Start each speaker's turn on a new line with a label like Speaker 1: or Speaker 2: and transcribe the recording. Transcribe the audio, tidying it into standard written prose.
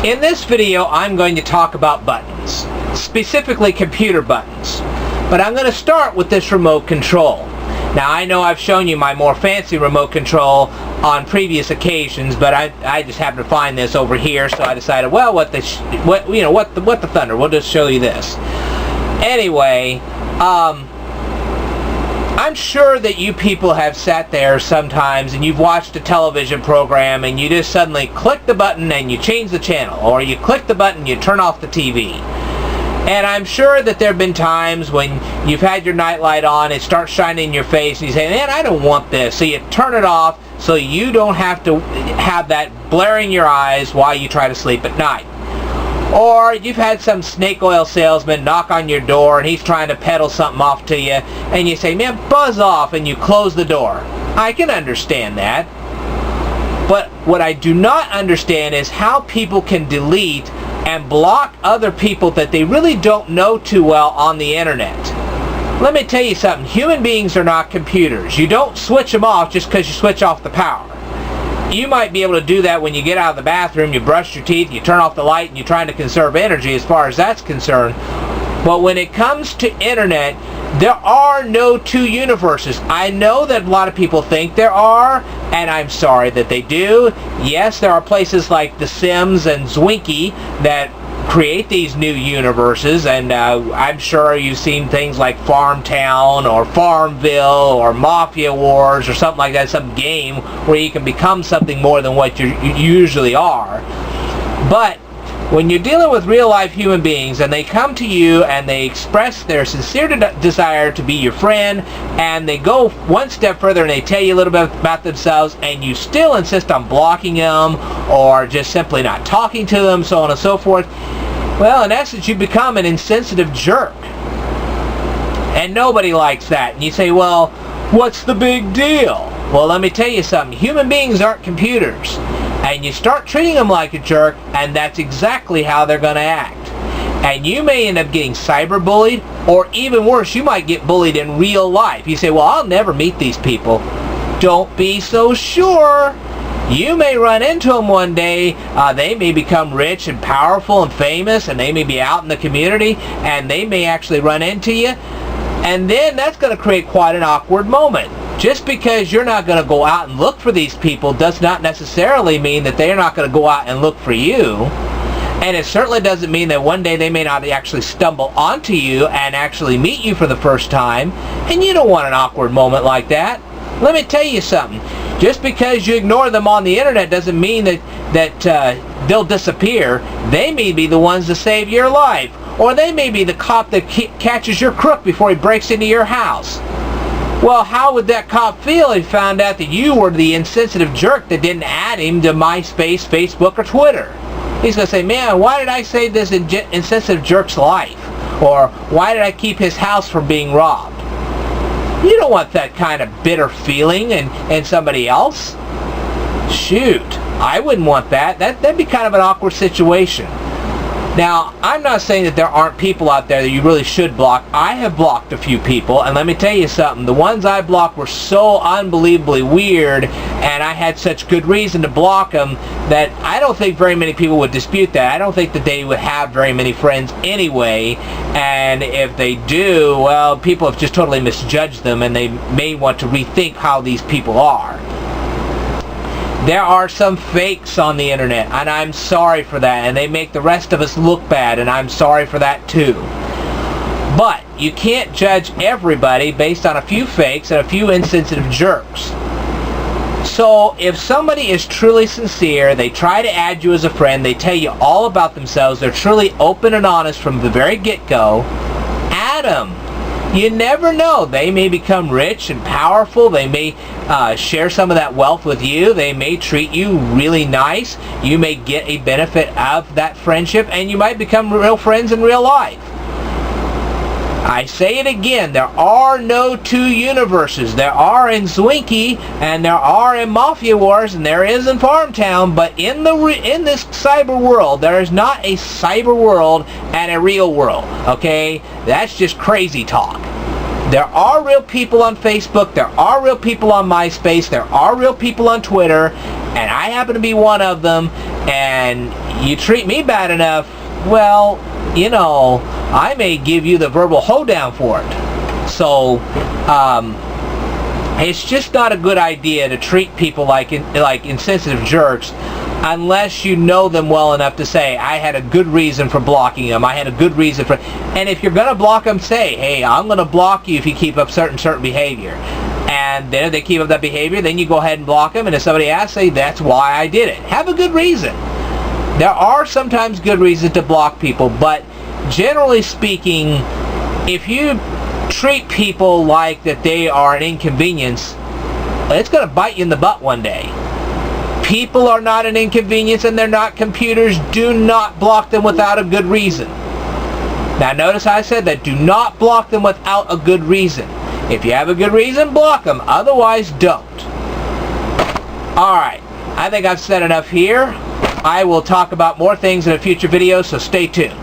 Speaker 1: In this video, I'm going to talk about buttons, specifically computer buttons. But I'm going to start with this remote control. Now, I know I've shown you my more fancy remote control on previous occasions, but I just happened to find this over here, so I decided, well, what the thunder? We'll just show you this. Anyway, I'm sure that you people have sat there sometimes and you've watched a television program and you just suddenly click the button and you change the channel, or you click the button and you turn off the TV. And I'm sure that there have been times when you've had your nightlight on, it starts shining in your face, and you say, man, I don't want this. So you turn it off so you don't have to have that blaring your eyes while you try to sleep at night. Or you've had some snake oil salesman knock on your door and he's trying to peddle something off to you, and you say, man, buzz off, and you close the door. I can understand that. But what I do not understand is how people can delete and block other people that they really don't know too well on the internet. Let me tell you something. Human beings are not computers. You don't switch them off just because you switch off the power. You might be able to do that when you get out of the bathroom, you brush your teeth, you turn off the light, and you're trying to conserve energy as far as that's concerned. But when it comes to internet, there are no two universes. I know that a lot of people think there are, and I'm sorry that they do. Yes, there are places like The Sims and Zwinky that create these new universes, and I'm sure you've seen things like Farmtown or Farmville or Mafia Wars or something like that, some game where you can become something more than what you usually are. But when you're dealing with real-life human beings and they come to you and they express their sincere desire to be your friend, and they go one step further and they tell you a little bit about themselves, and you still insist on blocking them or just simply not talking to them, so on and so forth, well, in essence, you become an insensitive jerk. And nobody likes that. And you say, well, what's the big deal? Well, let me tell you something. Human beings aren't computers. And you start treating them like a jerk, and that's exactly how they're going to act. And you may end up getting cyberbullied, or even worse, you might get bullied in real life. You say, well, I'll never meet these people. Don't be so sure. You may run into them one day. They may become rich and powerful and famous, and they may be out in the community, and they may actually run into you. And then that's going to create quite an awkward moment. Just because you're not going to go out and look for these people does not necessarily mean that they're not going to go out and look for you. And it certainly doesn't mean that one day they may not actually stumble onto you and actually meet you for the first time. And you don't want an awkward moment like that. Let me tell you something. Just because you ignore them on the internet doesn't mean that they'll disappear. They may be the ones to save your life. Or they may be the cop that catches your crook before he breaks into your house. Well, how would that cop feel if he found out that you were the insensitive jerk that didn't add him to MySpace, Facebook, or Twitter? He's going to say, man, why did I save this insensitive jerk's life? Or why did I keep his house from being robbed? You don't want that kind of bitter feeling in somebody else. Shoot, I wouldn't want that. That'd be kind of an awkward situation. Now, I'm not saying that there aren't people out there that you really should block. I have blocked a few people, and let me tell you something. The ones I blocked were so unbelievably weird, and I had such good reason to block them that I don't think very many people would dispute that. I don't think that they would have very many friends anyway, and if they do, well, people have just totally misjudged them, and they may want to rethink how these people are. There are some fakes on the internet, and I'm sorry for that, and they make the rest of us look bad, and I'm sorry for that too. But you can't judge everybody based on a few fakes and a few insensitive jerks. So if somebody is truly sincere, they try to add you as a friend, they tell you all about themselves, they're truly open and honest from the very get-go, add them. You never know. They may become rich and powerful. They may share some of that wealth with you. They may treat you really nice. You may get a benefit of that friendship, and you might become real friends in real life. I say it again, there are no two universes. There are in Zwinky, and there are in Mafia Wars, and there is in Farmtown, but in this cyber world, there is not a cyber world and a real world, okay? That's just crazy talk. There are real people on Facebook, there are real people on MySpace, there are real people on Twitter, and I happen to be one of them, and you treat me bad enough, well, you know, I may give you the verbal hoedown for it. So, it's just not a good idea to treat people like insensitive jerks unless you know them well enough to say, I had a good reason for blocking them. I had a good reason for... And if you're going to block them, say, hey, I'm going to block you if you keep up certain behavior. And then if they keep up that behavior, then you go ahead and block them. And if somebody asks, say, that's why I did it. Have a good reason. There are sometimes good reasons to block people, but generally speaking, if you treat people like that they are an inconvenience, it's going to bite you in the butt one day. People are not an inconvenience and they're not computers. Do not block them without a good reason. Now notice I said that do not block them without a good reason. If you have a good reason, block them. Otherwise, don't. Alright, I think I've said enough here. I will talk about more things in a future video, so stay tuned.